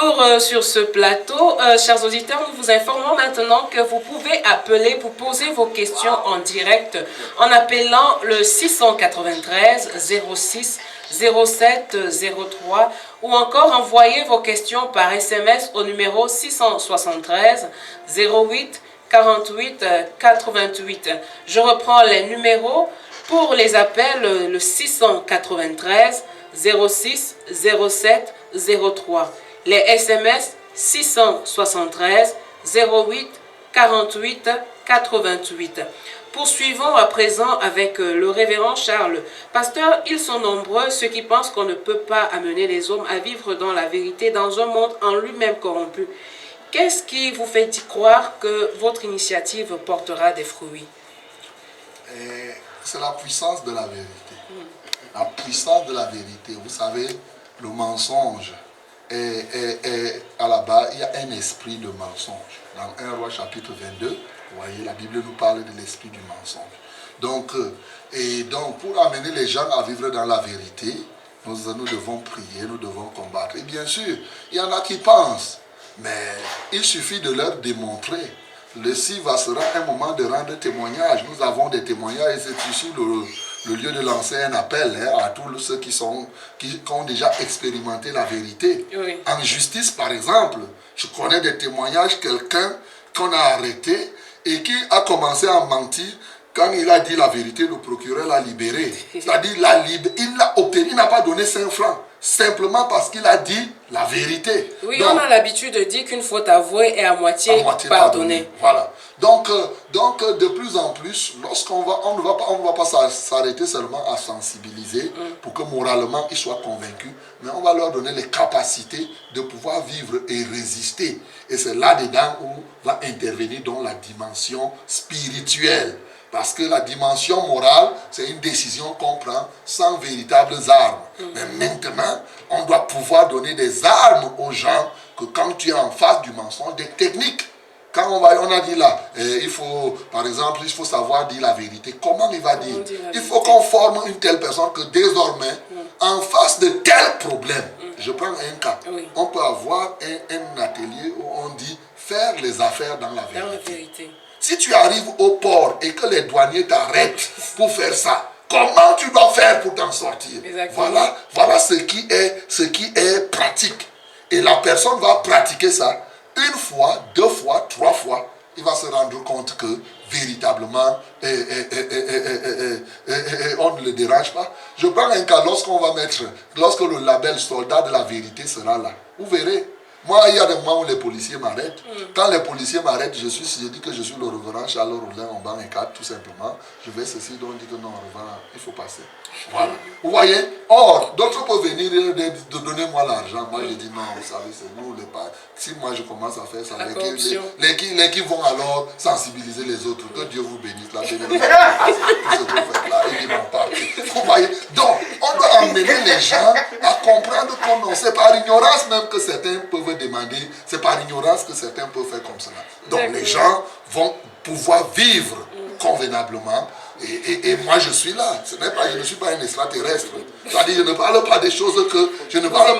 retour sur ce plateau. Chers auditeurs, nous vous informons maintenant que vous pouvez appeler pour poser vos questions en direct en appelant le 693 06 07 03 ou encore envoyer vos questions par SMS au numéro 673 08 48 88. Je reprends les numéros pour les appels, le 693 06 07 03. Les SMS 673 08 48 88. Poursuivons à présent avec le révérend Charles. Pasteur, ils sont nombreux ceux qui pensent qu'on ne peut pas amener les hommes à vivre dans la vérité dans un monde en lui-même corrompu. Qu'est-ce qui vous fait y croire que votre initiative portera des fruits? C'est la puissance de la vérité. La puissance de la vérité. Vous savez, le mensonge à la base, il y a un esprit de mensonge. Dans 1 Roi chapitre 22, vous voyez, la Bible nous parle de l'esprit du mensonge. Donc, pour amener les gens à vivre dans la vérité, nous devons prier, nous devons combattre. Et bien sûr, il y en a qui pensent, mais il suffit de leur démontrer. Le CIVA sera un moment de rendre témoignage. Nous avons des témoignages et c'est ici le lieu de lancer un appel à tous ceux qui ont déjà expérimenté la vérité. Oui. En justice, par exemple, je connais des témoignages, quelqu'un qu'on a arrêté et qui a commencé à mentir. Quand il a dit la vérité, le procureur l'a libéré. C'est-à-dire, il l'a obtenu, il n'a pas donné 5 francs. Simplement parce qu'il a dit la vérité. Oui, donc, on a l'habitude de dire qu'une faute avouée est à moitié pardonnée. Voilà. Donc, de plus en plus, on ne va pas s'arrêter seulement à sensibiliser pour que moralement ils soient convaincus, mais on va leur donner les capacités de pouvoir vivre et résister. Et c'est là-dedans où va intervenir donc la dimension spirituelle. Parce que la dimension morale, c'est une décision qu'on prend sans véritables armes. Mais maintenant, on doit pouvoir donner des armes aux gens que quand tu es en face du mensonge, des techniques. Quand on a dit là, par exemple, il faut savoir dire la vérité. Comment il va dire? Il faut qu'on forme une telle personne que désormais, en face de tel problème, je prends un cas, on peut avoir un atelier où on dit faire les affaires dans la vérité. Si tu arrives au port et que les douaniers t'arrêtent pour faire ça, comment tu dois faire pour t'en sortir? Voilà ce qui est pratique. Et la personne va pratiquer ça une fois, 2 fois, 3 fois. Il va se rendre compte que véritablement, on ne le dérange pas. Je prends un cas, lorsque le label soldat de la vérité sera là, vous verrez. Moi, il y a des moments où les policiers m'arrêtent. Quand les policiers m'arrêtent, je dis que je suis le reverend Charles Rollin en banc et 4, tout simplement. Je vais ceci, donc on dit que non, reverend, il faut passer. Voilà. Vous voyez? Or, d'autres peuvent venir de donner moi l'argent. Moi, je dis non, vous savez, c'est nous les pas. Si moi je commence à faire ça, les qui vont alors sensibiliser les autres. Que Dieu vous bénisse, la bénédiction. Tout ce que vous faites là, ils ne vont pas. Vous voyez? Donc, on doit amener les gens à comprendre qu'on non. C'est par ignorance même que certains peuvent demander, c'est par ignorance que certains peuvent faire comme cela. Donc, les gens vont pouvoir vivre convenablement. Et moi je suis là, je ne suis pas un extraterrestre. C'est-à-dire je ne parle pas des choses que je ne parle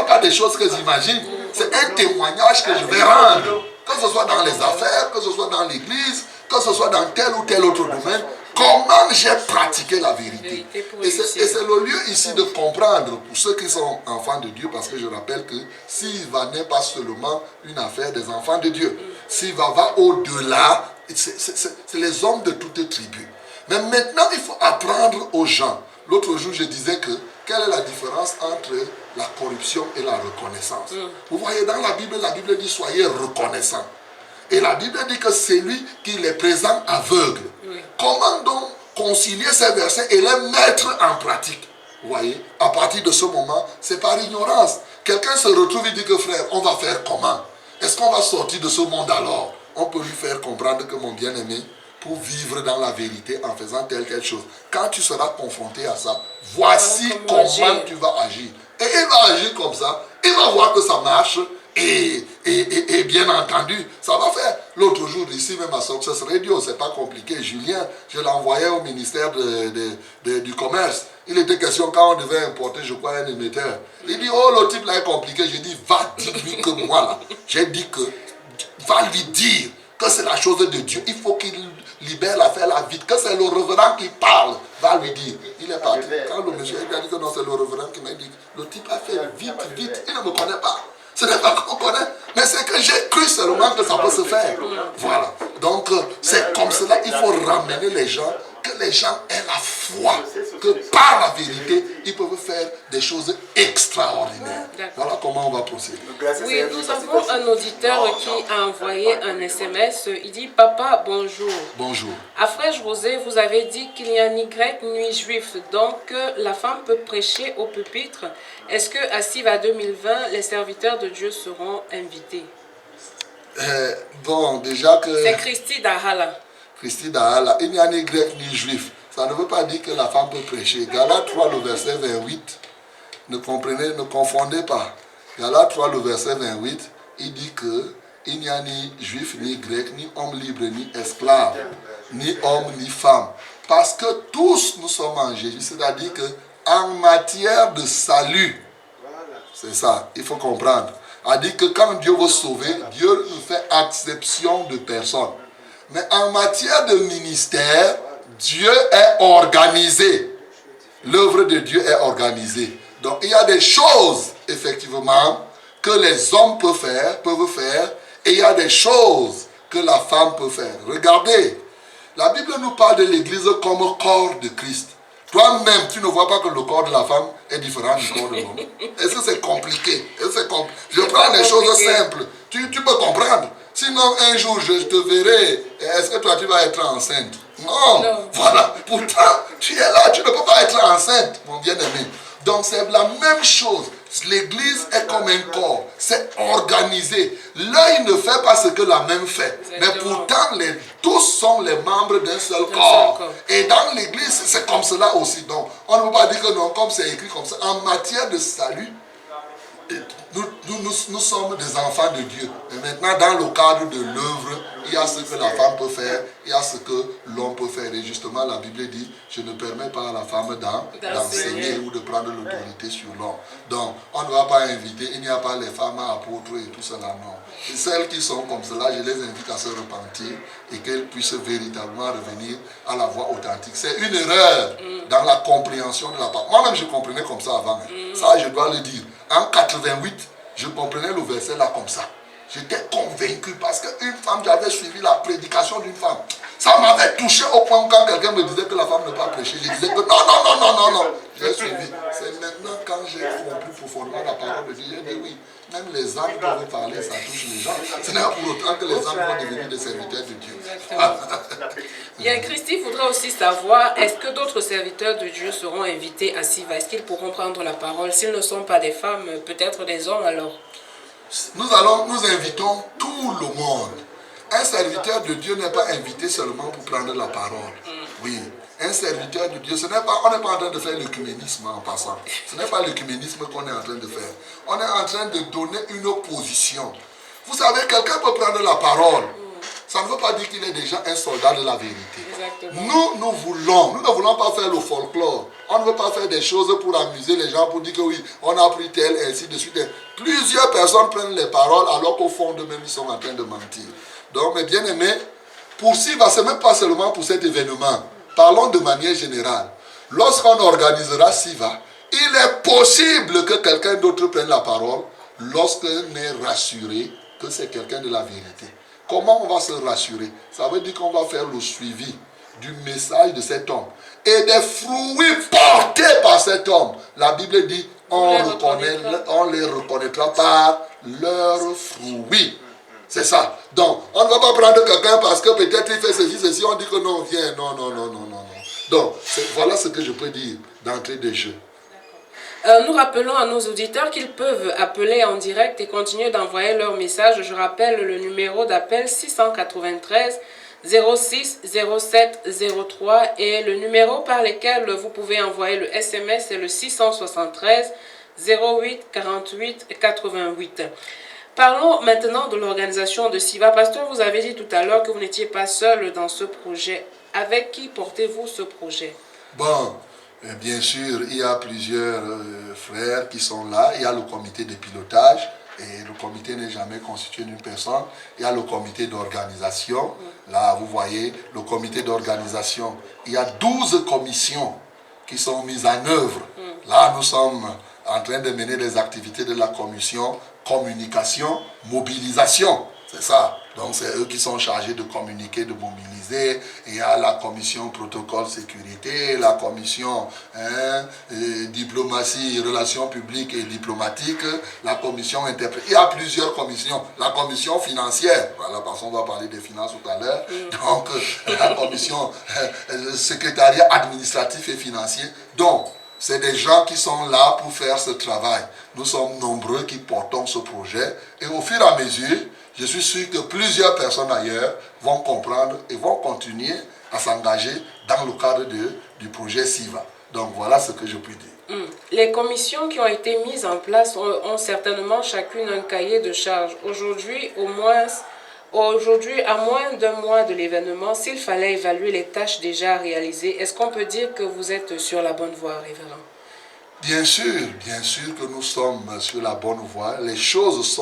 pas des choses que j'imagine. C'est un témoignage que je vais rendre, que ce soit dans les affaires, que ce soit dans l'église, que ce soit dans tel ou tel autre domaine. Comment j'ai pratiqué la vérité. Et c'est le lieu ici de comprendre pour ceux qui sont enfants de Dieu, parce que je rappelle que Siva n'est pas seulement une affaire des enfants de Dieu. Siva va au-delà. C'est les hommes de toutes tribus. Mais maintenant, il faut apprendre aux gens. L'autre jour, je disais que quelle est la différence entre la corruption et la reconnaissance? Vous voyez, dans la Bible dit soyez reconnaissants. Et la Bible dit que c'est lui qui les présente aveugles. Comment donc concilier ces versets et les mettre en pratique? Vous voyez, à partir de ce moment, c'est par ignorance. Quelqu'un se retrouve et dit que frère, on va faire comment? Est-ce qu'on va sortir de ce monde alors? On peut lui faire comprendre que mon bien-aimé, pour vivre dans la vérité en faisant telle chose, quand tu seras confronté à ça, voici comment tu vas agir. Et il va agir comme ça, il va voir que ça marche, Et bien entendu, ça va faire. L'autre jour, ici même à Success Radio, c'est pas compliqué. Julien, je l'ai envoyé au ministère du Commerce. Il était question quand on devait importer, je crois, un émetteur. Il dit, oh, le type là est compliqué. J'ai dit, va dire-lui que moi là, j'ai dit que, va lui dire que c'est la chose de Dieu. Il faut qu'il libère l'affaire là vite. Que c'est le reverend qui parle. Va lui dire. Il est parti. Quand le monsieur a dit que non, c'est le reverend qui m'a dit, le type a fait vite, vite. Il ne me connaît pas. Ce n'est pas qu'on connaît, mais c'est que j'ai cru seulement que ça peut se faire. Voilà. Donc, c'est comme cela, il faut ramener les gens, que les gens aient la foi, que par la vérité, ils peuvent faire des choses extraordinaires. Voilà comment on va procéder. Oui, nous avons un auditeur qui a envoyé un SMS. Il dit, papa, bonjour. Bonjour. À Frère José, vous avez dit qu'il n'y a ni grec ni juif, donc la femme peut prêcher au pupitre. Est-ce qu'à Siva 2020, les serviteurs de Dieu seront invités? Bon, déjà que... C'est Christy Dahala. Christy Dahala, il n'y a ni grec ni juif. Ça ne veut pas dire que la femme peut prêcher. Galates 3, le verset 28, ne confondez pas. Galates 3, le verset 28, il dit que il n'y a ni juif, ni grec, ni homme libre, ni esclave, ni homme, ni femme. Parce que tous nous sommes en Jésus. C'est-à-dire que en matière de salut, c'est ça, il faut comprendre. A dit que quand Dieu veut sauver, Dieu ne fait exception de personne. Mais en matière de ministère, Dieu est organisé. L'œuvre de Dieu est organisée. Donc il y a des choses, effectivement, que les hommes peuvent faire, et il y a des choses que la femme peut faire. Regardez, la Bible nous parle de l'Église comme corps de Christ. Toi-même, tu ne vois pas que le corps de la femme est différent du corps de l'homme. Est-ce que c'est compliqué? Je prends les choses simples. Tu peux comprendre. Sinon, un jour, je te verrai. Est-ce que toi, tu vas être enceinte? Non. Voilà. Pourtant, tu es là. Tu ne peux pas être enceinte, mon bien-aimé. Donc, c'est la même chose. L'église est comme un corps. C'est organisé. L'œil ne fait pas ce que la main fait. Exactement. Mais pourtant, tous sont les membres d'un seul corps. Et dans l'église, c'est comme cela aussi. Donc, on ne peut pas dire que non, comme c'est écrit comme ça. En matière de salut, nous sommes des enfants de Dieu. Et maintenant, dans le cadre de l'œuvre, il y a ce que la femme peut faire, il y a ce que l'homme peut faire. Et justement, la Bible dit, je ne permets pas à la femme d'enseigner ou de prendre l'autorité sur l'homme. Donc, on ne va pas inviter, il n'y a pas les femmes apôtres et tout cela, non. Et celles qui sont comme cela, je les invite à se repentir et qu'elles puissent véritablement revenir à la voie authentique. C'est une erreur dans la compréhension de la parole. Moi-même, je comprenais comme ça avant. Ça, je dois le dire. En 88, je comprenais le verset là comme ça. J'étais convaincu parce qu'une femme, j'avais suivi la prédication d'une femme. Ça m'avait touché au point où quand quelqu'un me disait que la femme ne peut pas prêcher, je disais que non. J'ai suivi. C'est maintenant quand j'ai compris profondément la parole de Dieu, j'ai dit oui, même les âmes peuvent parler, ça touche les gens. Ce n'est pas pour autant que les âmes vont devenir des serviteurs de Dieu. Bien, Christy voudrait aussi savoir, est-ce que d'autres serviteurs de Dieu seront invités à Siva? Est-ce qu'ils pourront prendre la parole? S'ils ne sont pas des femmes, peut-être des hommes alors? Nous invitons tout le monde. Un serviteur de Dieu n'est pas invité seulement pour prendre la parole. Oui, un serviteur de Dieu, on n'est pas en train de faire l'œcuménisme en passant. Ce n'est pas l'œcuménisme qu'on est en train de faire. On est en train de donner une position. Vous savez, quelqu'un peut prendre la parole. Ça ne veut pas dire qu'il est déjà un soldat de la vérité. Nous ne voulons pas faire le folklore. On ne veut pas faire des choses pour amuser les gens, pour dire que oui, on a pris tel, ainsi de suite. Plusieurs personnes prennent les paroles alors qu'au fond d'eux-mêmes, ils sont en train de mentir. Donc, mes bien-aimés, pour Siva, ce n'est même pas seulement pour cet événement. Parlons de manière générale. Lorsqu'on organisera Siva, il est possible que quelqu'un d'autre prenne la parole lorsqu'on est rassuré que c'est quelqu'un de la vérité. Comment on va se rassurer? Ça veut dire qu'on va faire le suivi du message de cet homme et des fruits portés par cet homme. La Bible dit on les reconnaîtra par leurs fruits. C'est ça. Donc, on ne va pas prendre quelqu'un parce que peut-être il fait ceci, on dit que non, viens, non. Donc, voilà ce que je peux dire d'entrée de jeu. Nous rappelons à nos auditeurs qu'ils peuvent appeler en direct et continuer d'envoyer leurs messages. Je rappelle le numéro d'appel 693 06 07 03 et le numéro par lequel vous pouvez envoyer le SMS est le 673 08 48 88. Parlons maintenant de l'organisation de SIVA. Pasteur, vous avez dit tout à l'heure que vous n'étiez pas seul dans ce projet. Avec qui portez-vous ce projet? Bon, bien sûr, il y a plusieurs frères qui sont là. Il y a le comité de pilotage. Et le comité n'est jamais constitué d'une personne. Il y a le comité d'organisation. Là, vous voyez, le comité d'organisation. Il y a 12 commissions qui sont mises en œuvre. Là, nous sommes en train de mener des activités de la commission communication, mobilisation. C'est ça. Donc, c'est eux qui sont chargés de communiquer, de mobiliser. Il y a la commission protocole sécurité, la commission diplomatie, relations publiques et diplomatiques, la commission interprète. Il y a plusieurs commissions. La commission financière, voilà, parce qu'on va parler des finances tout à l'heure. Donc, la commission secrétariat administratif et financier. Donc, c'est des gens qui sont là pour faire ce travail. Nous sommes nombreux qui portons ce projet. Et au fur et à mesure, je suis sûr que plusieurs personnes ailleurs vont comprendre et vont continuer à s'engager dans le cadre du projet SIVA. Donc voilà ce que je puis dire. Les commissions qui ont été mises en place ont certainement chacune un cahier de charges. Aujourd'hui, à moins d'un mois de l'événement, s'il fallait évaluer les tâches déjà réalisées, est-ce qu'on peut dire que vous êtes sur la bonne voie, révérend? Bien sûr que nous sommes sur la bonne voie. Les choses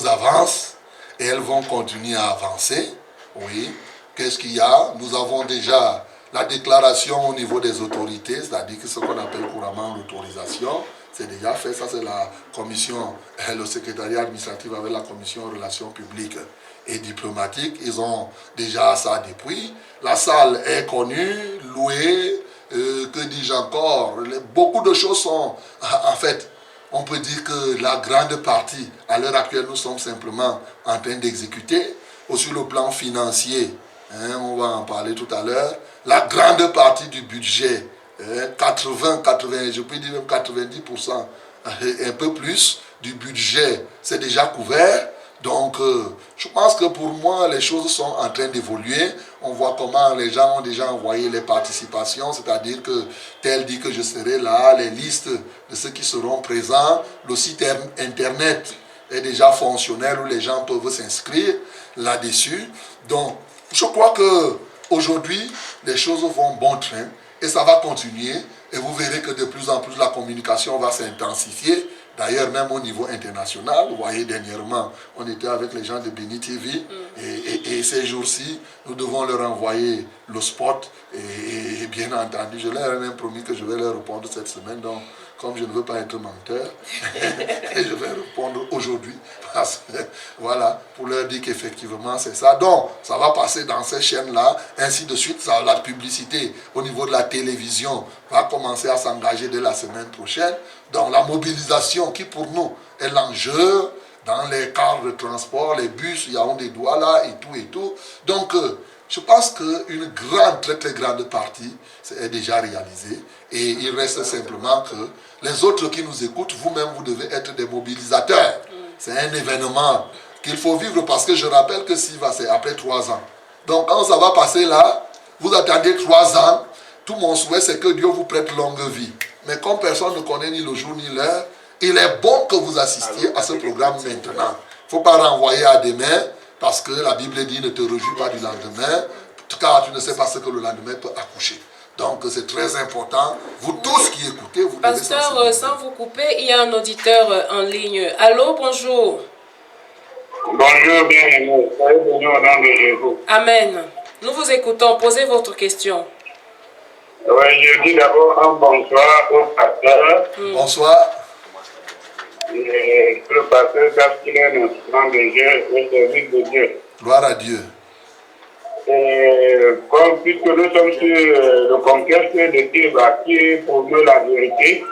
avancent et elles vont continuer à avancer. Oui. Qu'est-ce qu'il y a? Nous avons déjà la déclaration au niveau des autorités, c'est-à-dire que ce qu'on appelle couramment l'autorisation, c'est déjà fait. Ça, c'est la commission, le secrétariat administratif avec la commission relations publiques et diplomatiques. Ils ont déjà ça depuis. La salle est connue, louée, que dis-je encore? Beaucoup de choses sont, en fait, on peut dire que la grande partie, à l'heure actuelle, nous sommes simplement en train d'exécuter. Sur le plan financier, on va en parler tout à l'heure, la grande partie du budget, 80, je peux dire même 90%, un peu plus du budget, c'est déjà couvert. Donc, je pense que pour moi, les choses sont en train d'évoluer. On voit comment les gens ont déjà envoyé les participations, c'est-à-dire que tel dit que je serai là, les listes de ceux qui seront présents, le site internet est déjà fonctionnel où les gens peuvent s'inscrire là-dessus. Donc, je crois que aujourd'hui, les choses vont bon train et ça va continuer. Et vous verrez que de plus en plus, la communication va s'intensifier. D'ailleurs, même au niveau international, vous voyez, dernièrement, on était avec les gens de Beni TV et ces jours-ci, nous devons leur envoyer le spot et bien entendu, je leur ai même promis que je vais leur répondre cette semaine. Donc, comme je ne veux pas être menteur, et je vais répondre aujourd'hui, parce que, voilà, pour leur dire qu'effectivement c'est ça. Donc, ça va passer dans ces chaînes-là, ainsi de suite. Ça, la publicité au niveau de la télévision va commencer à s'engager dès la semaine prochaine. Donc, la mobilisation qui pour nous est l'enjeu, dans les cars de transport, les bus, il y a des doigts là, et tout. Donc, je pense qu'une très très grande partie est déjà réalisée. Et il reste simplement que les autres qui nous écoutent, vous-même, vous devez être des mobilisateurs. C'est un événement qu'il faut vivre parce que je rappelle que SIVA, c'est après 3 ans. Donc quand ça va passer là, vous attendez 3 ans. Tout mon souhait, c'est que Dieu vous prête longue vie. Mais comme personne ne connaît ni le jour ni l'heure, il est bon que vous assistiez à ce programme maintenant. Il ne faut pas renvoyer à demain parce que la Bible dit ne te réjouis pas du lendemain, car tu ne sais pas ce que le lendemain peut accoucher. Donc c'est très important. Vous tous qui écoutez, vous devez Pasteur, sans vous couper, il y a un auditeur en ligne. Allô, bonjour. Bonjour, bien-aimés. Soyez bénis au nom de Jésus. Amen. Nous vous écoutons. Posez votre question. Oui, je dis d'abord un bonsoir au pasteur. Bonsoir. Et le pasteur, parce qu'il est un instrument de Dieu, au service de Dieu. Gloire à Dieu. Et comme puisque nous sommes sur le conquête de SIVA, qui est pour nous la vérité,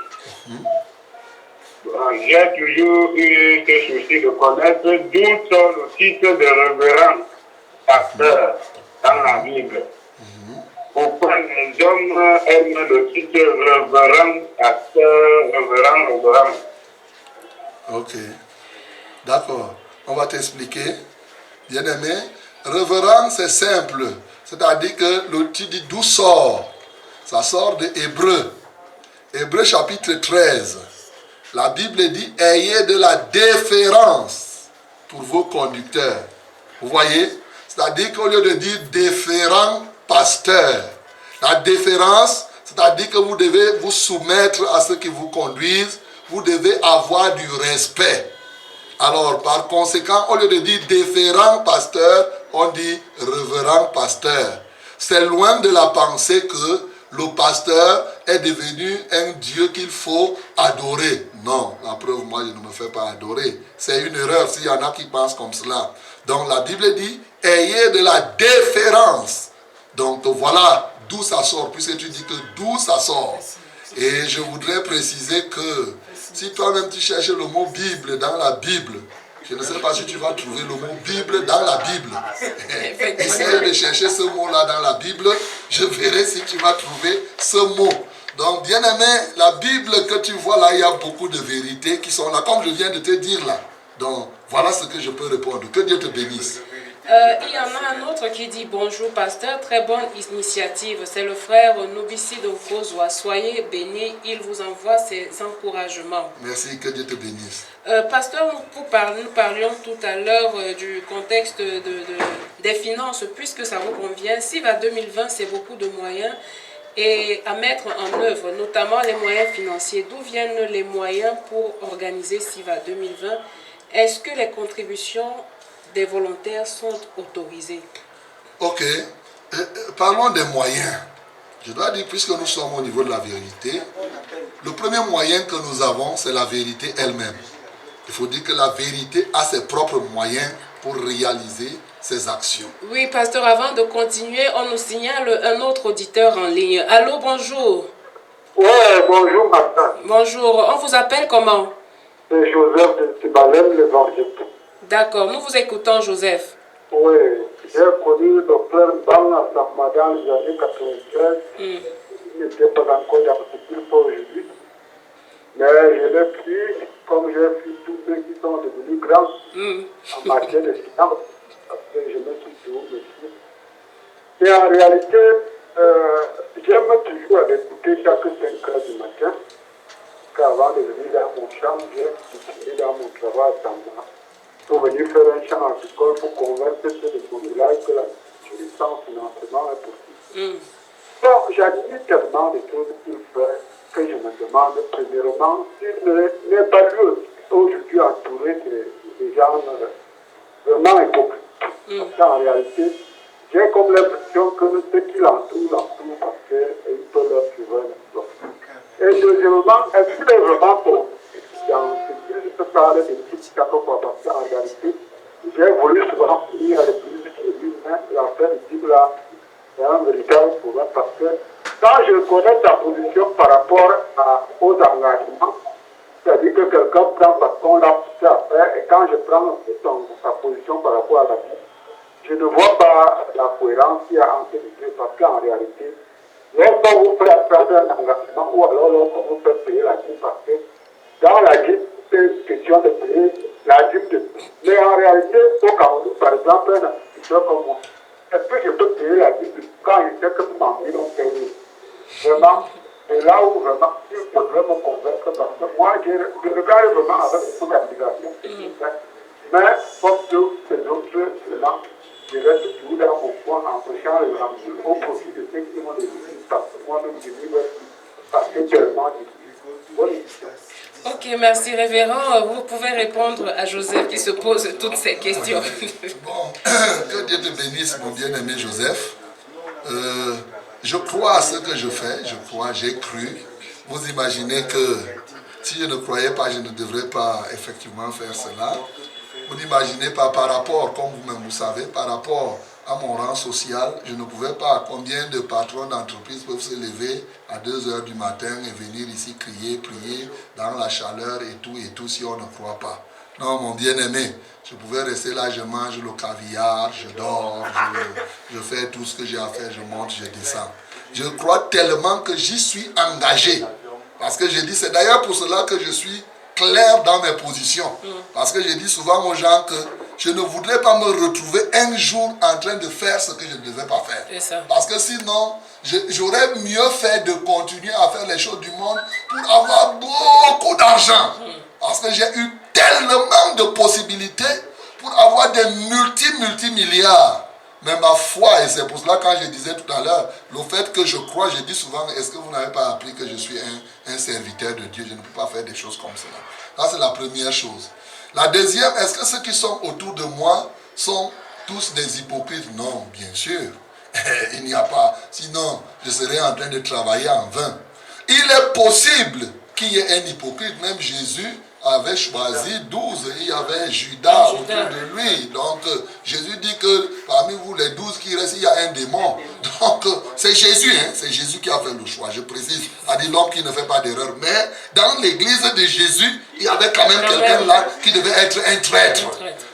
j'ai toujours eu ce souci de connaître d'où sort le titre de révérend pasteur dans la Bible. Pourquoi les hommes aiment le titre révérend pasteur, révérend. Ok. D'accord. On va t'expliquer. Bien-aimé, révérend, c'est simple. C'est-à-dire que le titre dit d'où sort. Ça sort de Hébreu. Hébreu chapitre 13. La Bible dit ayez de la déférence pour vos conducteurs. Vous voyez? C'est-à-dire qu'au lieu de dire déférent pasteur, la déférence, c'est-à-dire que vous devez vous soumettre à ceux qui vous conduisent, vous devez avoir du respect. Alors, par conséquent, au lieu de dire déférent pasteur, on dit révérend pasteur. C'est loin de la pensée que le pasteur est devenu un Dieu qu'il faut adorer. Non, la preuve, moi, je ne me fais pas adorer. C'est une erreur s'il y en a qui pensent comme cela. Donc, la Bible dit, ayez de la déférence. Donc, voilà d'où ça sort, puisque tu dis que d'où ça sort. Et je voudrais préciser que si toi-même tu cherches le mot Bible dans la Bible, je ne sais pas si tu vas trouver le mot Bible dans la Bible. Essaye de chercher ce mot-là dans la Bible, je verrai si tu vas trouver ce mot. Donc, bien aimé, la Bible que tu vois là, il y a beaucoup de vérités qui sont là, comme je viens de te dire là. Donc, voilà ce que je peux répondre. Que Dieu te bénisse. Il y en a un autre qui dit bonjour pasteur, très bonne initiative. C'est le frère Novici de Vauzois. Soyez bénis, il vous envoie ses encouragements. Merci, que Dieu te bénisse. Pasteur, nous parlions tout à l'heure du contexte des finances, puisque ça vous convient. SIVA 2020, c'est beaucoup de moyens et à mettre en œuvre, notamment les moyens financiers. D'où viennent les moyens pour organiser SIVA 2020? Est-ce que les contributions des volontaires sont autorisés? Ok. Parlons des moyens. Je dois dire, puisque nous sommes au niveau de la vérité, le premier moyen que nous avons, c'est la vérité elle-même. Il faut dire que la vérité a ses propres moyens pour réaliser ses actions. Oui, pasteur, avant de continuer, on nous signale un autre auditeur en ligne. Allô, bonjour. Oui, bonjour, Martin. Bonjour, on vous appelle comment? C'est Joseph de Tibalem, l'évangéliste. D'accord, nous vous écoutons, Joseph. Oui, j'ai connu le docteur Bang à Sakma dans les années 93. Il n'était pas encore dans ce qu'il faut aujourd'hui. Mais je l'ai pris comme j'ai pris tous ceux qui sont devenus grands en matière de science. Parce que je me suis toujours méfié. Et en réalité, j'aime toujours l'écouter chaque 5 heures du matin. Qu'avant de venir dans mon champ, j'ai utilisé dans mon travail à Sakma pour venir faire un champ agricole pour convaincre ceux de mon village que la sécurité en financement est possible. Bon, j'admire tellement de choses qu'il fait que je me demande, premièrement, s'il n'est pas lui aujourd'hui entouré de gens vraiment hypocrites. Parce qu'en réalité, j'ai comme l'impression que ceux qui l'entourent parce qu'ils peuvent leur suivre l'emploi. Et deuxièmement, est-ce qu'il est vraiment bon dans ce qu'il se parle de petites fois parce qu'en réalité, j'ai voulu souvent finir à l'église de lui, mais l'affaire de Bible là, c'est un véritable problème parce que quand je connais ta position par rapport aux engagements, c'est-à-dire que quelqu'un prend parce qu'on l'a poussé à faire, et quand je prends sa position par rapport à la vie, je ne vois pas la cohérence qu'il y a entre les deux parce qu'en réalité, lorsqu'on vous fait prendre un engagement ou alors lorsqu'on vous fait payer la dîme parce que dans la dîme, c'est question de payer la dîme. Mais en réalité, au Cameroun, par exemple, un instituteur comme moi, est-ce que je peux payer la dîme quand je sais que mon envie l'ont payé? Vraiment, c'est là où vraiment, il faudrait me convaincre parce que moi, je regarde vraiment avec beaucoup d'admiration. Mais comme tous ces autres éléments, je reste toujours dans mon coin en prêchant le l'évangile au profit de ceux qui m'ont dit parce que moi-même je livre parce que tellement Ok, merci révérend. Vous pouvez répondre à Joseph qui se pose toutes ces questions. Bon, que Dieu te bénisse, mon bien-aimé Joseph. Je crois à ce que je fais, j'ai cru. Vous imaginez que si je ne croyais pas, je ne devrais pas effectivement faire cela. Vous n'imaginez pas par rapport, comme vous-même vous savez, par rapport à mon rang social, je ne pouvais pas. Combien de patrons d'entreprise peuvent se lever à 2 heures du matin et venir ici crier, prier dans la chaleur et tout, si on ne croit pas. Non, mon bien-aimé, je pouvais rester là, je mange le caviar, je dors, je fais tout ce que j'ai à faire, je monte, je descends. Je crois tellement que j'y suis engagé. Parce que j'ai dit, c'est d'ailleurs pour cela que je suis clair dans mes positions. Parce que j'ai dit souvent aux gens que je ne voudrais pas me retrouver un jour en train de faire ce que je ne devais pas faire. Parce que sinon, j'aurais mieux fait de continuer à faire les choses du monde pour avoir beaucoup d'argent. Parce que j'ai eu tellement de possibilités pour avoir des multimilliards. Mais ma foi, et c'est pour cela quand je disais tout à l'heure, le fait que je crois, je dis souvent, est-ce que vous n'avez pas appris que je suis un serviteur de Dieu? Je ne peux pas faire des choses comme cela. Ça, c'est la première chose. La deuxième, est-ce que ceux qui sont autour de moi sont tous des hypocrites? Non, bien sûr. Il n'y a pas. Sinon, je serais en train de travailler en vain. Il est possible qu'il y ait un hypocrite. Même Jésus avait choisi 12. Il y avait Judas autour de lui. Donc, Jésus dit que parmi vous, les 12 qui restent, il y a un démon. Donc, c'est Jésus. C'est Jésus qui a fait le choix. Je précise. A dit l'homme qui ne fait pas d'erreur. Mais dans l'église de Jésus, il y avait quand même quelqu'un là qui devait être un traître.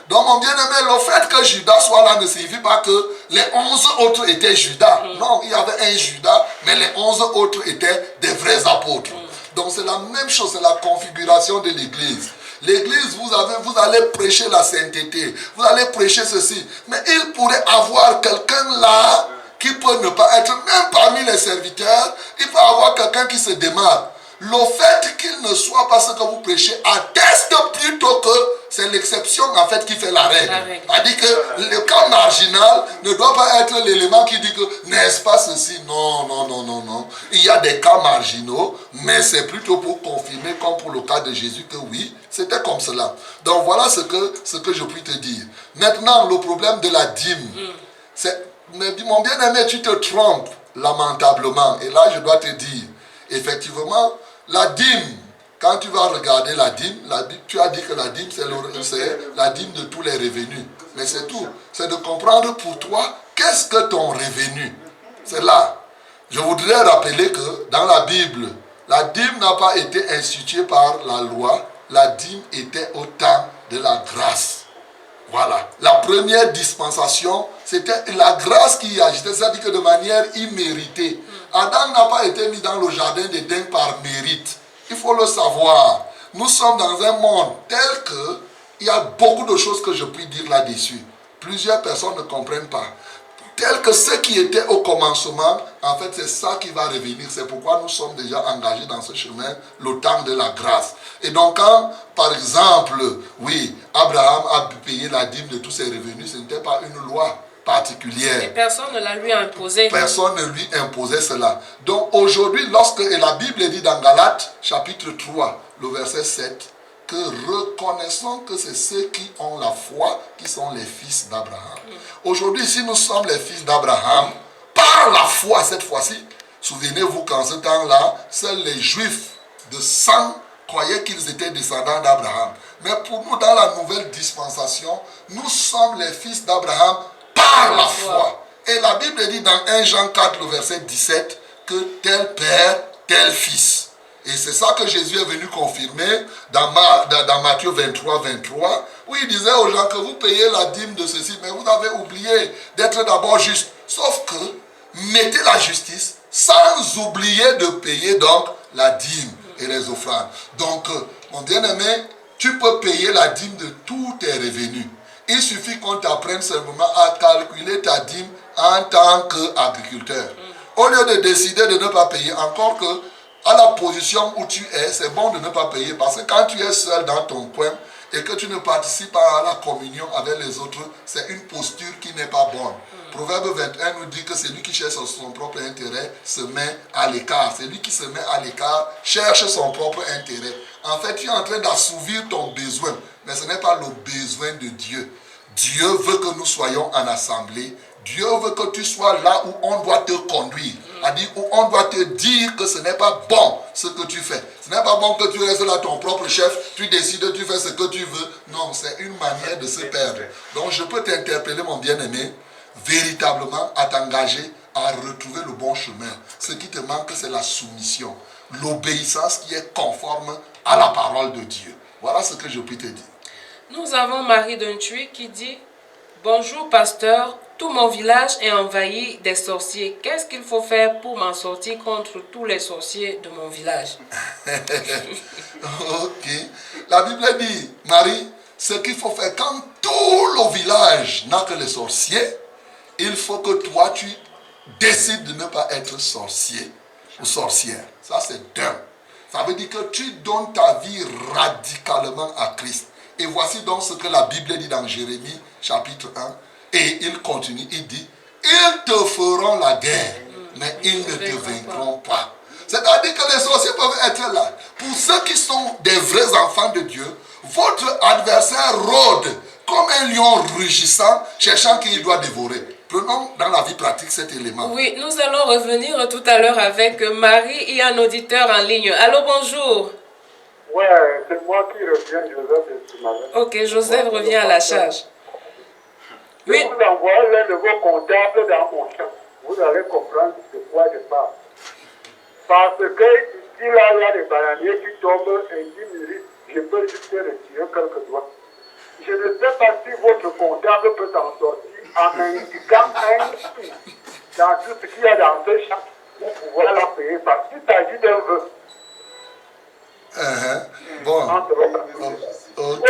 Donc, mon bien-aimé, le fait que Judas soit là ne signifie pas que les 11 autres étaient Judas. Non, il y avait un Judas, mais les 11 autres étaient des vrais apôtres. Donc, c'est la même chose, c'est la configuration de l'église. L'église, vous allez prêcher la sainteté, vous allez prêcher ceci. Mais il pourrait avoir quelqu'un là qui peut ne pas être, même parmi les serviteurs, il peut avoir quelqu'un qui se démarre. Le fait qu'il ne soit pas ce que vous prêchez atteste plutôt que c'est l'exception en fait qui fait la règle. C'est-à-dire que le cas marginal ne doit pas être l'élément qui dit que n'est-ce pas ceci? Non, non, non, non, non. Il y a des cas marginaux, mais c'est plutôt pour confirmer, comme pour le cas de Jésus, que oui, c'était comme cela. Donc voilà ce que je puis te dire. Maintenant, le problème de la dîme, c'est, mon bien-aimé, tu te trompes lamentablement. Et là, je dois te dire, effectivement, la dîme, quand tu vas regarder la dîme, tu as dit que la dîme, c'est la dîme de tous les revenus. Mais c'est tout. C'est de comprendre pour toi, qu'est-ce que ton revenu? C'est là. Je voudrais rappeler que dans la Bible, la dîme n'a pas été instituée par la loi. La dîme était au temps de la grâce. Voilà. La première dispensation, c'était la grâce qui agitait, c'est-à-dire que de manière imméritée. Adam n'a pas été mis dans le jardin d'Éden par mérite. Il faut le savoir. Nous sommes dans un monde tel que il y a beaucoup de choses que je puis dire là-dessus. Plusieurs personnes ne comprennent pas. Tel que ce qui était au commencement, en fait, c'est ça qui va revenir. C'est pourquoi nous sommes déjà engagés dans ce chemin, le temps de la grâce. Et donc, quand, par exemple, oui, Abraham a payé la dîme de tous ses revenus, ce n'était pas une loi particulière. Et personne ne la lui a imposé. Personne ne lui imposait cela. Donc aujourd'hui, et la Bible dit dans Galates, chapitre 3, le verset 7, que reconnaissons que c'est ceux qui ont la foi qui sont les fils d'Abraham. Aujourd'hui, si nous sommes les fils d'Abraham, par la foi cette fois-ci, souvenez-vous qu'en ce temps-là, seuls les Juifs de sang croyaient qu'ils étaient descendants d'Abraham. Mais pour nous, dans la nouvelle dispensation, nous sommes les fils d'Abraham par la foi. Et la Bible dit dans 1 Jean 4, le verset 17, que tel père, tel fils. Et c'est ça que Jésus est venu confirmer dans Matthieu 23, 23, où il disait aux gens que vous payez la dîme de ceci, mais vous avez oublié d'être d'abord juste. Sauf que, mettez la justice sans oublier de payer donc la dîme et les offrandes. Donc, mon bien-aimé, tu peux payer la dîme de tous tes revenus. Il suffit qu'on t'apprenne simplement à calculer ta dîme en tant qu'agriculteur. Au lieu de décider de ne pas payer, encore que à la position où tu es, c'est bon de ne pas payer. Parce que quand tu es seul dans ton coin et que tu ne participes pas à la communion avec les autres, c'est une posture qui n'est pas bonne. Proverbe 21 nous dit que celui qui cherche son propre intérêt se met à l'écart. Celui qui se met à l'écart cherche son propre intérêt. En fait, tu es en train d'assouvir ton besoin. Mais ce n'est pas le besoin de Dieu. Dieu veut que nous soyons en assemblée. Dieu veut que tu sois là où on doit te conduire. C'est-à-dire où on doit te dire que ce n'est pas bon ce que tu fais. Ce n'est pas bon que tu restes là ton propre chef, tu décides, tu fais ce que tu veux. Non, c'est une manière de se perdre. Donc je peux t'interpeller, mon bien-aimé, véritablement à t'engager à retrouver le bon chemin. Ce qui te manque, c'est la soumission. L'obéissance qui est conforme à la parole de Dieu. Voilà ce que je peux te dire. Nous avons Marie Dentui qui dit « Bonjour pasteur, tout mon village est envahi des sorciers. Qu'est-ce qu'il faut faire pour m'en sortir contre tous les sorciers de mon village ?» Ok. La Bible dit, Marie, ce qu'il faut faire quand tout le village n'a que les sorciers, il faut que toi tu décides de ne pas être sorcier ou sorcière. Ça c'est d'un. Ça veut dire que tu donnes ta vie radicalement à Christ. Et voici donc ce que la Bible dit dans Jérémie chapitre 1. Et il continue, il dit, ils te feront la guerre, mais ils ne te vaincront pas. C'est-à-dire que les sorciers peuvent être là. Pour ceux qui sont des vrais enfants de Dieu, votre adversaire rôde comme un lion rugissant, cherchant qui il doit dévorer. Prenons dans la vie pratique cet élément. Oui, nous allons revenir tout à l'heure avec Marie et un auditeur en ligne. Allô, bonjour. Ouais, c'est moi qui reviens, Joseph de Soumaré. Ok, Joseph revient à la charge. Oui. Je vous envoie l'un de vos comptables dans mon champ. Vous allez comprendre de quoi je parle. Parce que ici, là, il y a des bananiers qui tombent et qui méritent. Je peux juste retirer quelques doigts. Je ne sais pas si votre comptable peut en sortir en m'indiquant un prix dans tout ce qu'il y a dans ce champ pour pouvoir la payer. Parce qu'il s'agit d'un vœu. Bon. Ok.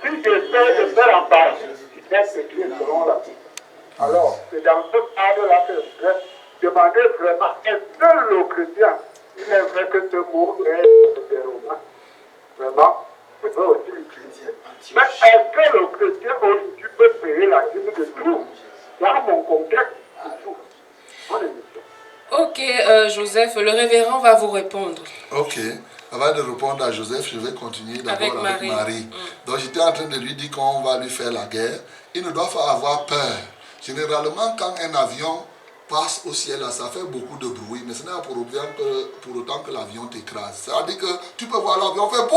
Si j'essaie de faire en partie, c'est écrit selon la vie. Alors, c'est dans ce cadre-là que je voudrais demander vraiment, est-ce que le chrétien, il est vrai que ce mot est des romans? Vraiment, je peux aussi l'utiliser. Mais est-ce que le chrétien aujourd'hui peut payer la dîme de tout? Dans mon contexte, c'est tout. Mon émission. Ok, Joseph, le révérend va vous répondre. Ok. Avant de répondre à Joseph, je vais continuer d'abord avec Marie. Donc j'étais en train de lui dire qu'on va lui faire la guerre. Il ne doit pas avoir peur. Généralement, quand un avion passe au ciel, là, ça fait beaucoup de bruit, mais ce n'est pas pour autant que l'avion t'écrase. C'est-à-dire que tu peux voir l'avion faire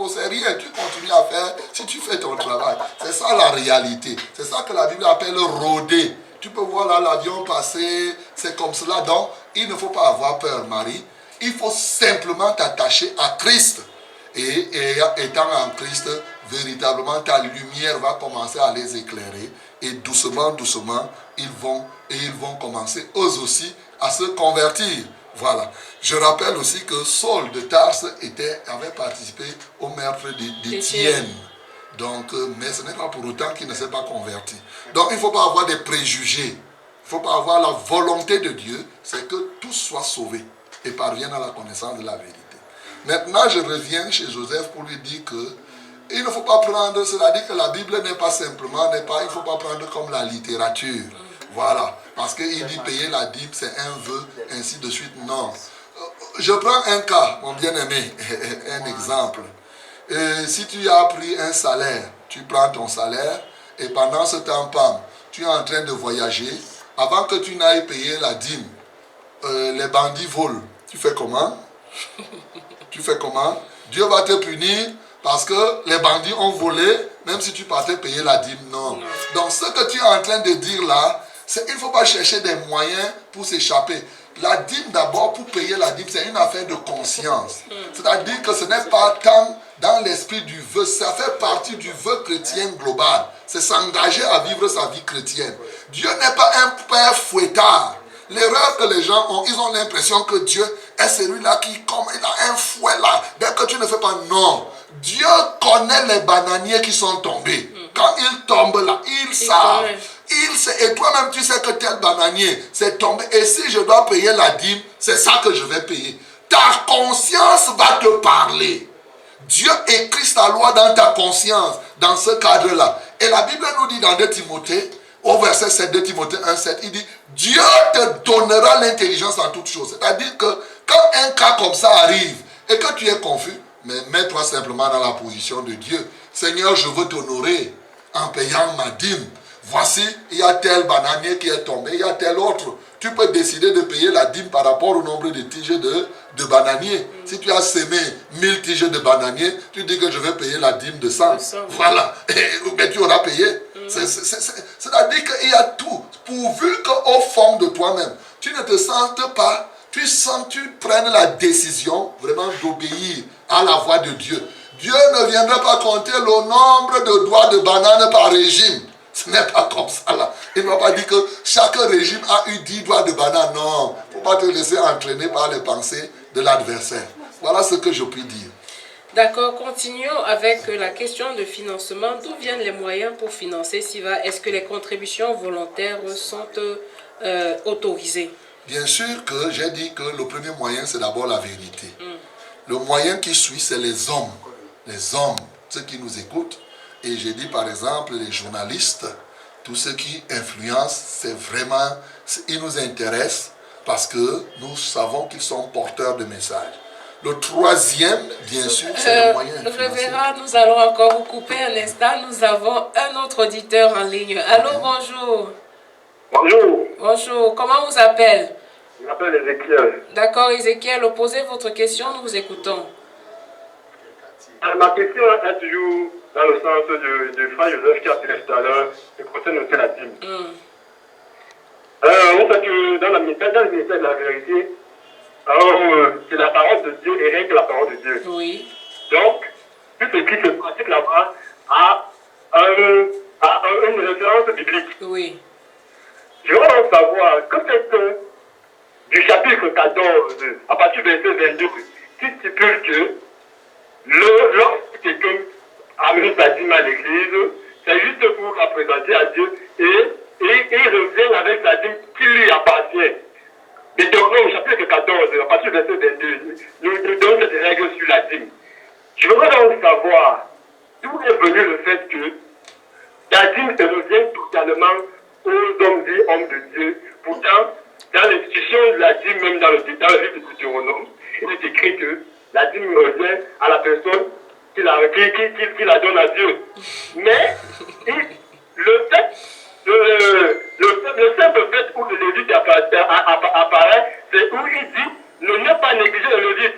c'est rien, tu continues à faire si tu fais ton travail. C'est ça la réalité. C'est ça que la Bible appelle rôder. Tu peux voir là l'avion passer, c'est comme cela. Donc, il ne faut pas avoir peur, Marie. Il faut simplement t'attacher à Christ. Et étant en Christ, véritablement, ta lumière va commencer à les éclairer. Et doucement, doucement, ils vont commencer, eux aussi, à se convertir. Voilà. Je rappelle aussi que Saul de Tarse avait participé au meurtre d'Étienne. Donc, mais ce n'est pas pour autant qu'il ne s'est pas converti. Donc, il ne faut pas avoir des préjugés. Il ne faut pas avoir la volonté de Dieu. C'est que tous soient sauvés et parviennent à la connaissance de la vérité. Maintenant, je reviens chez Joseph pour lui dire que il ne faut pas prendre, c'est-à-dire que la Bible n'est pas simplement, il ne faut pas prendre comme la littérature. Voilà. Parce qu'il dit payer la dîme, c'est un vœu, ainsi de suite. Non. Je prends un cas, mon bien-aimé, un exemple. Si tu as pris un salaire, tu prends ton salaire, et pendant ce temps, pam, tu es en train de voyager, avant que tu n'ailles payer la dîme, les bandits volent. Tu fais comment? Tu fais comment? Dieu va te punir parce que les bandits ont volé, même si tu partais payer la dîme. Non. Donc ce que tu es en train de dire là, c'est qu'il ne faut pas chercher des moyens pour s'échapper. La dîme d'abord, pour payer la dîme, c'est une affaire de conscience. C'est-à-dire que ce n'est pas tant dans l'esprit du vœu, ça fait partie du vœu chrétien global. C'est s'engager à vivre sa vie chrétienne. Dieu n'est pas un père fouettard. L'erreur que les gens ont, ils ont l'impression que Dieu est celui-là qui, comme il a un fouet là, dès que tu ne fais pas, non. Dieu connaît les bananiers qui sont tombés. Quand ils tombent là, ils savent. Il sait, et toi-même tu sais que tel bananier s'est tombé. Et si je dois payer la dîme, c'est ça que je vais payer. Ta conscience va te parler. Dieu écrit sa loi dans ta conscience, dans ce cadre-là. Et la Bible nous dit dans 2 Timothée, au verset 7, 2 Timothée 1, 7, il dit, Dieu te donnera l'intelligence en toutes choses. C'est-à-dire que quand un cas comme ça arrive et que tu es confus, mais mets-toi simplement dans la position de Dieu. Seigneur, je veux t'honorer en payant ma dîme. Voici, il y a tel bananier qui est tombé, il y a tel autre. Tu peux décider de payer la dîme par rapport au nombre de tiges de bananiers. Si tu as semé 1000 tiges de bananiers, tu dis que je vais payer la dîme de 100. Voilà. Mais tu auras payé. C'est-à-dire qu'il y a tout. Pourvu qu'au fond de toi-même, tu ne te sentes pas, tu prennes la décision vraiment d'obéir à la voix de Dieu. Dieu ne viendra pas compter le nombre de doigts de banane par régime. Ce n'est pas comme ça là. Il ne va pas dire que chaque régime a eu 10 doigts de banane. Non. Il ne faut pas te laisser entraîner par les pensées de l'adversaire. Voilà ce que je puis dire. D'accord, continuons avec la question de financement. D'où viennent les moyens pour financer SIVA? Est-ce que les contributions volontaires sont autorisées? Bien sûr que j'ai dit que le premier moyen, c'est d'abord la vérité. Le moyen qui suit, c'est les hommes. Les hommes ceux qui nous écoutent. Et j'ai dit par exemple les journalistes, tous ceux qui influencent, c'est vraiment, ils nous intéressent parce que nous savons qu'ils sont porteurs de messages. Le troisième, bien sûr, c'est le moyen influenciel. Révérend, nous allons encore vous couper un instant. Nous avons un autre auditeur en ligne. Allô, bonjour. Bonjour. Bonjour, comment vous appelez? Je m'appelle Ézéchiel. D'accord, Ézéchiel, posez votre question, nous vous écoutons. Ma question est toujours dans le sens du frère Joseph qui a fait tout à l'heure, qui concerne aussi la dîme. On sait que dans le ministère de la vérité, c'est la parole de Dieu et rien que la parole de Dieu. Oui. Donc, tout ce qui se pratique là-bas a une référence biblique. Oui. Je veux donc savoir que c'est que du chapitre 14, à partir du verset 22, qui stipule que lorsque quelqu'un amène sa dîme à l'église, c'est juste pour la présenter à Dieu et il revient avec sa dîme qui lui appartient. Deutéronome chapitre 14, à partir du verset 22, nous donne cette règle sur la dîme. Je voudrais donc savoir d'où est venu le fait que la dîme revient totalement aux hommes et hommes de Dieu. Pourtant, dans l'institution de la dîme, même dans le livre de Deutéronome, il est écrit que la dîme revient à la personne qui la donne à Dieu. Mais le simple fait où le Lévite apparaît, c'est où il dit ne pas négliger le Lévite.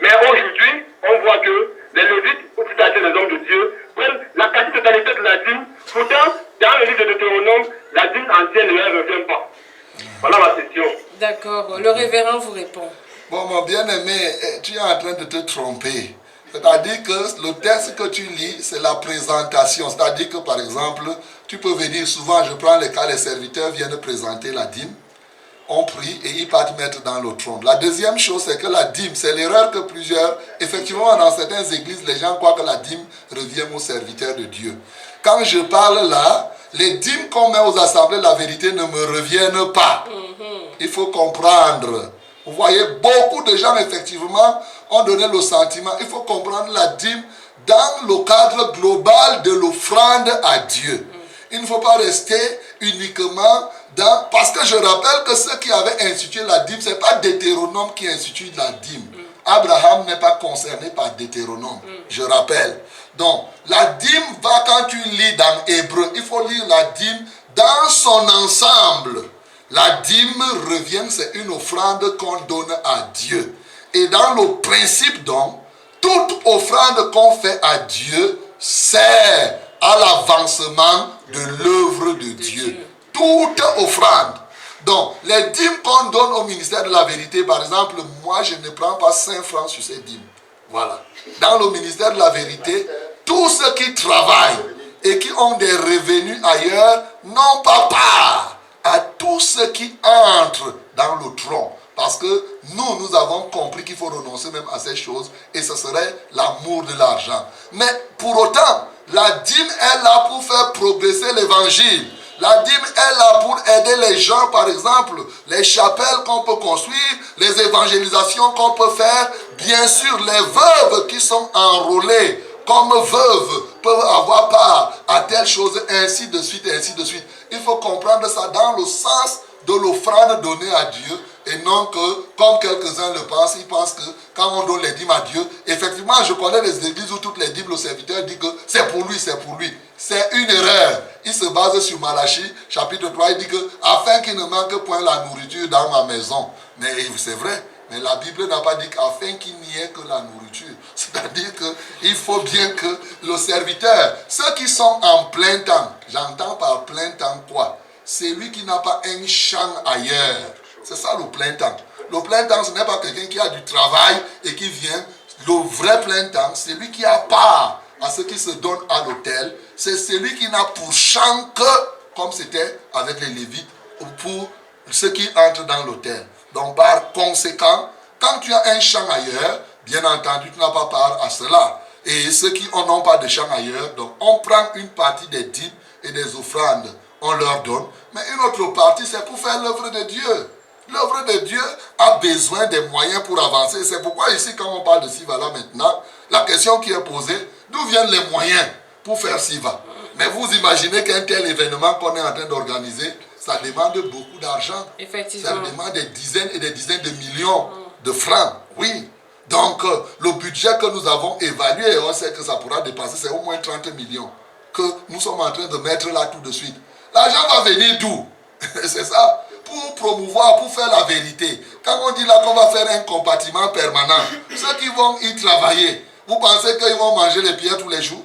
Mais aujourd'hui, on voit que les Lévites, c'est-à-dire les hommes de Dieu, prennent la quasi-totalité de la dîme. Pourtant, dans le livre de Deutéronome, la dîme entière ne leur revient pas. Voilà ma question. D'accord, le révérend vous répond. Bon, mon bien-aimé, tu es en train de te tromper. C'est-à-dire que le texte que tu lis, c'est la présentation. C'est-à-dire que, par exemple, tu peux venir souvent, je prends le cas, les serviteurs viennent présenter la dîme. On prie et ils partent mettre dans le trône. La deuxième chose, c'est que la dîme, c'est l'erreur que plusieurs, effectivement, dans certaines églises, les gens croient que la dîme revient aux serviteurs de Dieu. Quand je parle là, les dîmes qu'on met aux assemblées, la vérité ne me reviennent pas. Il faut comprendre. Vous voyez, beaucoup de gens, effectivement, ont donné le sentiment. Il faut comprendre la dîme dans le cadre global de l'offrande à Dieu. Il ne faut pas rester uniquement dans... Parce que je rappelle que ceux qui avaient institué la dîme, ce n'est pas Deutéronome qui institue la dîme. Abraham n'est pas concerné par Deutéronome, je rappelle. Donc, la dîme va, quand tu lis dans Hébreu, il faut lire la dîme dans son ensemble. La dîme revient, c'est une offrande qu'on donne à Dieu. Et dans le principe donc, toute offrande qu'on fait à Dieu sert à l'avancement de l'œuvre de Dieu. Toute offrande. Donc, les dîmes qu'on donne au ministère de la vérité, par exemple, moi je ne prends pas 5 francs sur ces dîmes. Voilà. Dans le ministère de la vérité, tous ceux qui travaillent et qui ont des revenus ailleurs n'ont pas part à tous ceux qui entrent dans le tronc. Parce que nous avons compris qu'il faut renoncer même à ces choses et ce serait l'amour de l'argent. Mais pour autant, la dîme est là pour faire progresser l'évangile. La dîme est là pour aider les gens, par exemple, les chapelles qu'on peut construire, les évangélisations qu'on peut faire. Bien sûr, les veuves qui sont enrôlées comme veuves peuvent avoir part à telle chose, ainsi de suite, ainsi de suite. Il faut comprendre ça dans le sens de l'offrande donnée à Dieu et non que, comme quelques-uns le pensent, ils pensent que quand on donne les dîmes à Dieu, effectivement, je connais des églises où toutes les dîmes, le serviteur dit que c'est pour lui, c'est pour lui. C'est une erreur. Il se base sur Malachie, chapitre 3, il dit que afin qu'il ne manque point la nourriture dans ma maison. Mais c'est vrai. Mais la Bible n'a pas dit qu'afin qu'il n'y ait que la nourriture. C'est-à-dire qu'il faut bien que le serviteur, ceux qui sont en plein temps, j'entends par plein temps quoi? C'est lui qui n'a pas un champ ailleurs. C'est ça le plein temps. Le plein temps, ce n'est pas quelqu'un qui a du travail et qui vient. Le vrai plein temps, c'est lui qui a part à ce qui se donne à l'autel. C'est celui qui n'a pour champ que, comme c'était avec les Lévites, ou pour ceux qui entrent dans l'autel. Donc par conséquent, quand tu as un champ ailleurs, bien entendu, tu n'as pas part à cela. Et ceux qui n'ont pas de champ ailleurs, donc on prend une partie des dîmes et des offrandes, on leur donne. Mais une autre partie, c'est pour faire l'œuvre de Dieu. L'œuvre de Dieu a besoin des moyens pour avancer. C'est pourquoi ici, quand on parle de Sivala maintenant, la question qui est posée, D'où viennent les moyens pour faire Siva? Mais vous imaginez qu'un tel événement qu'on est en train d'organiser, ça demande beaucoup d'argent. Effectivement. Ça demande des dizaines et des dizaines de millions de francs. Oui. Donc, le budget que nous avons évalué, on sait que ça pourra dépasser, c'est au moins 30 millions que nous sommes en train de mettre là tout de suite. L'argent va venir d'où? C'est ça. Pour promouvoir, pour faire la vérité. Quand on dit là qu'on va faire un compartiment permanent, ceux qui vont y travailler, vous pensez qu'ils vont manger les pierres tous les jours?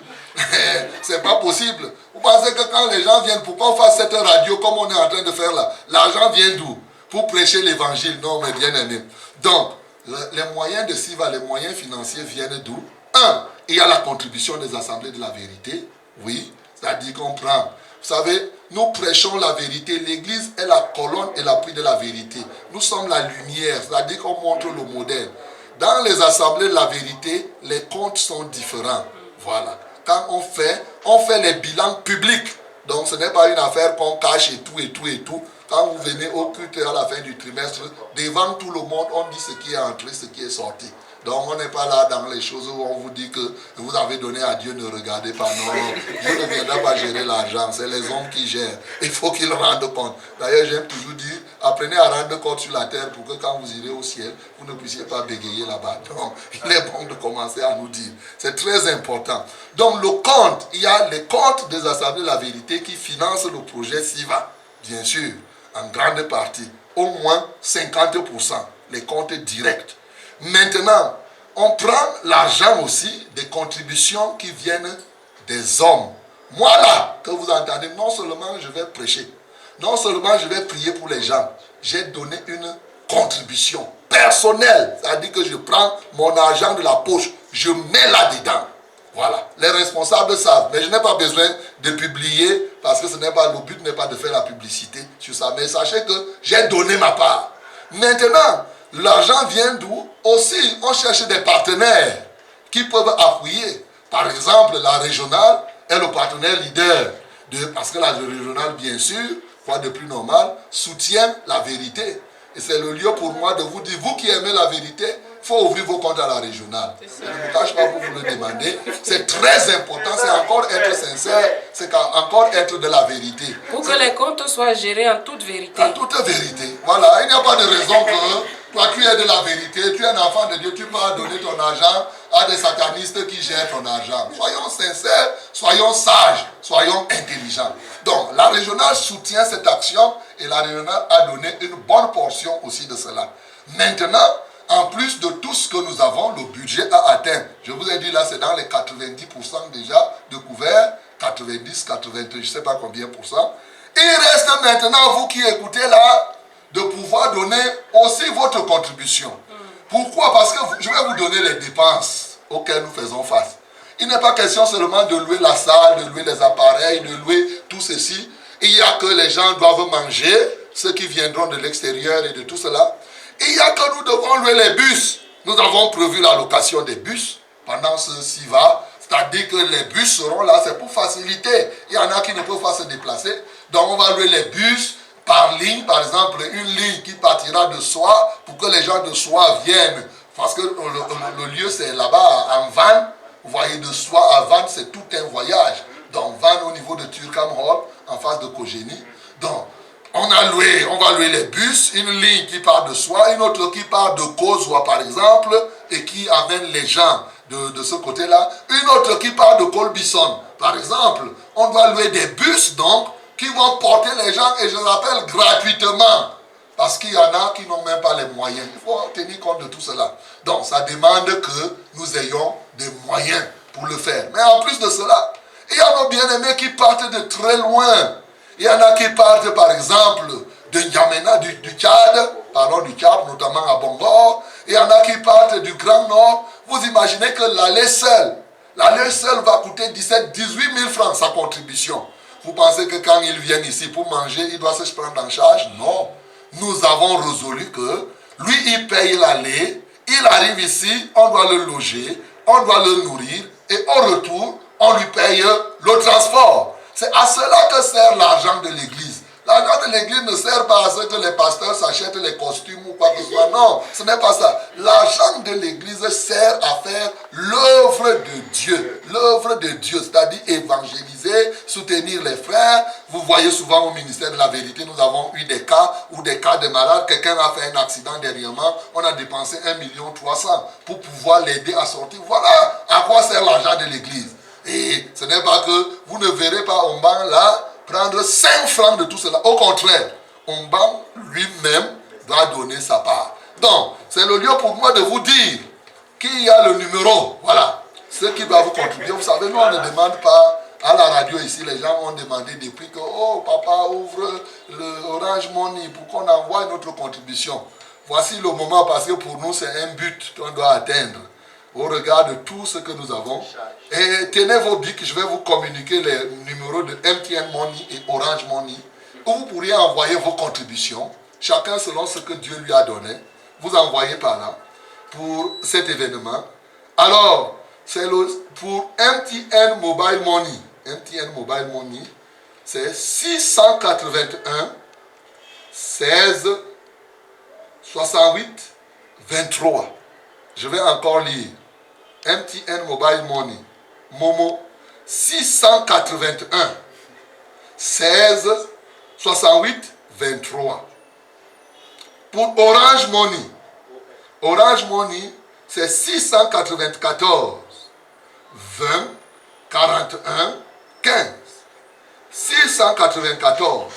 C'est pas possible. Vous pensez que quand les gens viennent, pourquoi on fasse cette radio comme on est en train de faire là? L'argent vient d'où? Pour prêcher l'évangile. Non, mes bien-aimés. Donc, les moyens de Siva, les moyens financiers viennent d'où? Un, il y a la contribution des assemblées de la vérité. Oui, c'est-à-dire qu'on prend. Vous savez, nous prêchons la vérité. L'Église est la colonne et l'appui de la vérité. Nous sommes la lumière, c'est-à-dire qu'on montre le modèle. Dans les assemblées de la vérité, les comptes sont différents. Voilà. Quand on fait les bilans publics. Donc ce n'est pas une affaire qu'on cache et tout, et tout, et tout. Quand vous venez au culte à la fin du trimestre, devant tout le monde, on dit ce qui est entré, ce qui est sorti. Donc on n'est pas là dans les choses où on vous dit que vous avez donné à Dieu, ne regardez pas. Non, Dieu ne viendra pas gérer l'argent, c'est les hommes qui gèrent. Il faut qu'ils rendent compte. D'ailleurs, j'aime toujours dire, apprenez à rendre compte sur la terre pour que quand vous irez au ciel, vous ne puissiez pas bégayer là-bas. Donc, il est bon de commencer à nous dire. C'est très important. Donc le compte, il y a les comptes des assemblées de la vérité qui financent le projet SIVA. Bien sûr, en grande partie, au moins 50%, les comptes directs. Maintenant, on prend l'argent aussi des contributions qui viennent des hommes. Moi là, que vous entendez, non seulement je vais prêcher, non seulement je vais prier pour les gens, j'ai donné une contribution personnelle. C'est-à-dire que je prends mon argent de la poche, je mets là-dedans. Voilà, les responsables savent, mais je n'ai pas besoin de publier parce que le but n'est pas de faire la publicité sur ça. Mais sachez que j'ai donné ma part. Maintenant, l'argent vient d'où? Aussi, on cherche des partenaires qui peuvent appuyer. Par exemple, la régionale est le partenaire leader. Parce que la régionale, bien sûr, quoi de plus normal, soutient la vérité. Et c'est le lieu pour moi de vous dire, vous qui aimez la vérité, il faut ouvrir vos comptes à la régionale. Je ne me cache pas, vous le demandez. C'est très important, c'est encore être sincère, c'est encore être de la vérité. Pour que les comptes soient gérés en toute vérité. En toute vérité. Voilà, il n'y a pas de raison que toi tu es de la vérité, tu es un enfant de Dieu, tu peux donner ton argent à des satanistes qui gèrent ton argent. Soyons sincères, soyons sages, soyons intelligents. Donc, la régionale soutient cette action et la régionale a donné une bonne portion aussi de cela. Maintenant, en plus de tout ce que nous avons, le budget a atteint. Je vous ai dit là, c'est dans les 90% déjà de couverts, 90, 93, je ne sais pas combien pour cent. Il reste maintenant, vous qui écoutez là, de pouvoir donner aussi votre contribution. Pourquoi? Parce que je vais vous donner les dépenses auxquelles nous faisons face. Il n'est pas question seulement de louer la salle, de louer les appareils, de louer tout ceci. Il y a que les gens doivent manger, ceux qui viendront de l'extérieur et de tout cela. Il y a que nous devons louer les bus. Nous avons prévu la location des bus pendant ce SIVA. C'est-à-dire que les bus seront là, c'est pour faciliter. Il y en a qui ne peuvent pas se déplacer. Donc on va louer les bus par ligne, par exemple, une ligne qui partira de Soie pour que les gens de Soie viennent. Parce que le lieu, c'est là-bas, en Vannes. Vous voyez, de Soie à Vannes, c'est tout un voyage. Donc, Vannes au niveau de Turkham Hall, en face de Kogeni. Donc, on va louer les bus, une ligne qui part de Soie, une autre qui part de Kozwa, par exemple, et qui amène les gens de ce côté-là. Une autre qui part de Colbison, par exemple. On doit louer des bus, donc, qui vont porter les gens, et je rappelle, gratuitement. Parce qu'il y en a qui n'ont même pas les moyens. Il faut tenir compte de tout cela. Donc, ça demande que nous ayons des moyens pour le faire. Mais en plus de cela, il y a nos bien-aimés qui partent de très loin. Il y en a qui partent, par exemple, de N'Djamena, du Tchad, parlons du Tchad, notamment à Bongor. Il y en a qui partent du Grand Nord. Vous imaginez que l'aller seul va coûter 18 000 francs, sa contribution. Vous pensez que quand ils viennent ici pour manger, il doit se prendre en charge? Non. Nous avons résolu que lui, il paye l'aller, il arrive ici, on doit le loger, on doit le nourrir, et au retour, on lui paye le transport. C'est à cela que sert l'argent de l'Église. L'argent de l'église ne sert pas à ce que les pasteurs s'achètent les costumes ou quoi que ce soit. Non, ce n'est pas ça. L'argent de l'église sert à faire l'œuvre de Dieu. L'œuvre de Dieu, c'est-à-dire évangéliser, soutenir les frères. Vous voyez souvent au ministère de la vérité, nous avons eu des cas de malades. Quelqu'un a fait un accident dernièrement. On a dépensé 1,3 million pour pouvoir l'aider à sortir. Voilà à quoi sert l'argent de l'église. Et ce n'est pas que vous ne verrez pas Omban là prendre 5 francs de tout cela. Au contraire, Omban lui-même va donner sa part. Donc, c'est le lieu pour moi de vous dire qu'il y a le numéro. Voilà. Ce qui va vous contribuer. Vous savez, nous, on ne demande pas à la radio ici. Les gens ont demandé depuis que, oh, papa, ouvre le Orange Money pour qu'on envoie notre contribution. Voici le moment parce que pour nous, c'est un but qu'on doit atteindre au regard de tout ce que nous avons. Et tenez vos bics, je vais vous communiquer les numéros de MTN Money et Orange Money, où vous pourriez envoyer vos contributions, chacun selon ce que Dieu lui a donné. Vous envoyez par là pour cet événement. Alors, c'est pour MTN Mobile Money. MTN Mobile Money, c'est 681 16 68 23. Je vais encore lire. MTN Mobile Money, Momo, 681 16 68 23. Pour Orange Money, c'est 694 20 41 15. 694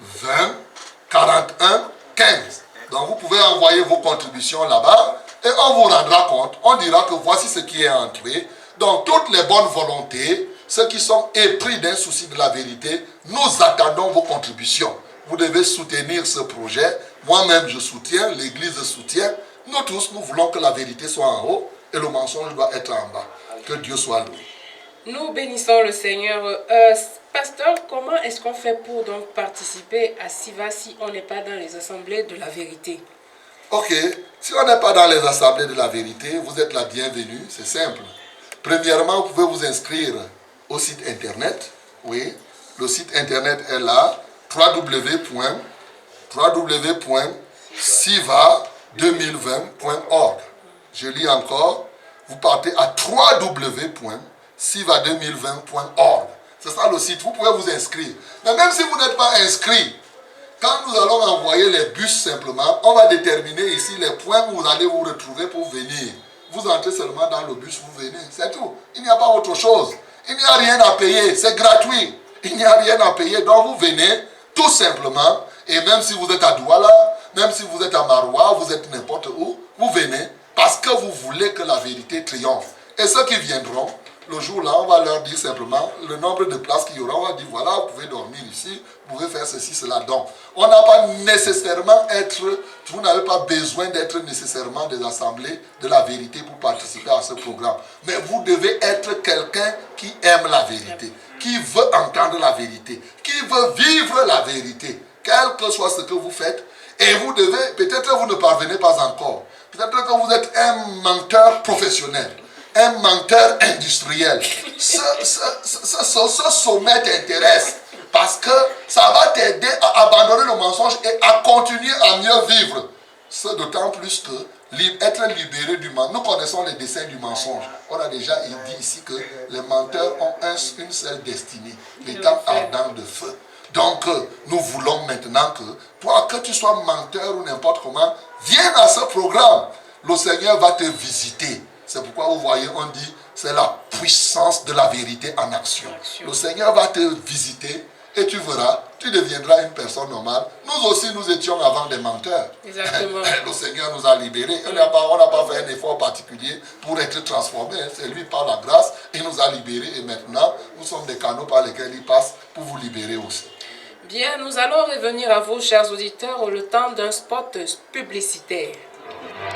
20 41 15. Donc vous pouvez envoyer vos contributions là-bas. Et on vous rendra compte, on dira que voici ce qui est entré. Donc toutes les bonnes volontés, ceux qui sont épris d'un souci de la vérité, nous attendons vos contributions. Vous devez soutenir ce projet. Moi-même je soutiens, l'église soutient. Nous tous, nous voulons que la vérité soit en haut et le mensonge doit être en bas. Que Dieu soit loué. Nous bénissons le Seigneur. Pasteur, comment est-ce qu'on fait pour donc participer à SIVA si on n'est pas dans les assemblées de la vérité? Ok, si on n'est pas dans les assemblées de la vérité, vous êtes la bienvenue, c'est simple. Premièrement, vous pouvez vous inscrire au site internet. Oui, le site internet est là, www.siva2020.org. Je lis encore, vous partez à www.siva2020.org. C'est ça le site, vous pouvez vous inscrire. Mais même si vous n'êtes pas inscrit, quand nous allons envoyer les bus simplement, on va déterminer ici les points où vous allez vous retrouver pour venir. Vous entrez seulement dans le bus, vous venez, c'est tout. Il n'y a pas autre chose. Il n'y a rien à payer, c'est gratuit. Il n'y a rien à payer, donc vous venez tout simplement. Et même si vous êtes à Douala, même si vous êtes à Maroua, vous êtes n'importe où, vous venez parce que vous voulez que la vérité triomphe. Et ceux qui viendront, le jour-là, on va leur dire simplement le nombre de places qu'il y aura. On va dire, voilà, vous pouvez dormir ici, vous pouvez faire ceci, cela. Donc, on n'a pas nécessairement vous n'avez pas besoin d'être nécessairement des assemblées de la vérité pour participer à ce programme. Mais vous devez être quelqu'un qui aime la vérité, qui veut entendre la vérité, qui veut vivre la vérité, quel que soit ce que vous faites. Et vous devez, peut-être que vous ne parvenez pas encore. Peut-être que vous êtes un menteur professionnel. Un menteur industriel. Ce sommet t'intéresse parce que ça va t'aider à abandonner le mensonge et à continuer à mieux vivre. C'est d'autant plus que être libéré du mensonge. Nous connaissons les desseins du mensonge. On a déjà dit ici que les menteurs ont une seule destinée, l'état ardent de feu. Donc, nous voulons maintenant que, toi, que tu sois menteur ou n'importe comment, viens à ce programme. Le Seigneur va te visiter. C'est pourquoi vous voyez, on dit, c'est la puissance de la vérité en action. Le Seigneur va te visiter et tu verras, tu deviendras une personne normale. Nous aussi, nous étions avant des menteurs. Exactement. Le Seigneur nous a libérés. On n'a pas fait un effort particulier pour être transformés. C'est lui par la grâce. Il nous a libérés et maintenant, nous sommes des canaux par lesquels il passe pour vous libérer aussi. Bien, nous allons revenir à vous, chers auditeurs, le temps d'un spot publicitaire.